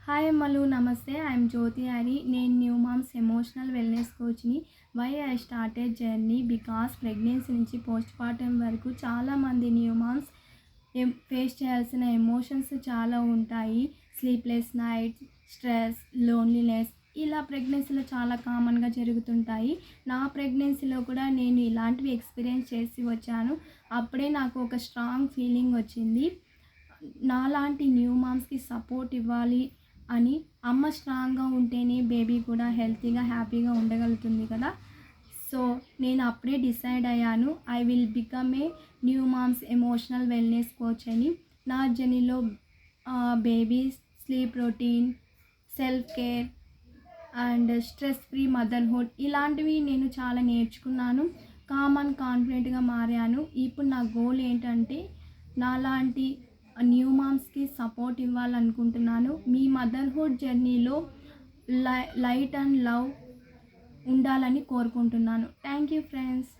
Hi అమ్మలు నమస్తే. I'm Jyothi Hari. నేను న్యూ మామ్స్ ఎమోషనల్ వెల్నెస్ కోచ్‌ని. Why I started journey because pregnancy నుంచి పోస్ట్ పార్టమ్ వరకు చాలామంది న్యూ మామ్స్ ఫేస్ చేయాల్సిన ఎమోషన్స్ చాలా ఉంటాయి. స్లీప్లెస్ నైట్స్, స్ట్రెస్, లోన్లీనెస్ ఇలా ప్రెగ్నెన్సీలో చాలా కామన్‌గా జరుగుతుంటాయి. నా ప్రెగ్నెన్సీలో కూడా నేను ఇలాంటివి ఎక్స్‌పీరియన్స్ చేసి వచ్చాను. అప్పుడే నాకు ఒక స్ట్రాంగ్ ఫీలింగ్ వచ్చింది. నాలాంటి న్యూ మామ్స్‌కి సపోర్ట్ ఇవ్వాలి అని. అమ్మ స్ట్రాంగ్‌గా ఉంటేనే బేబీ కూడా హెల్తీగా, హ్యాపీగా ఉండగలుగుతుంది కదా! సో, నేను అప్పుడే డిసైడ్ అయ్యాను. I will become a new moms emotional wellness coach అని. నా జర్నీలో babies sleep routine, self care and stress free motherhood ఇలాంటివి నేను చాలా నేర్చుకున్నాను. కాన్ఫిడెంట్‌గా మారాను. ఇప్పుడు నా గోల్ ఏంటంటే నాలాంటి న్యూ మామ్స్‌కి సపోర్ట్ ఇవ్వాలనుకుంటున్నాను. మీ మదర్‌హుడ్ జర్నీలో లైట్ అండ్ లవ్ ఉండాలని కోరుకుంటున్నాను. Thank you friends.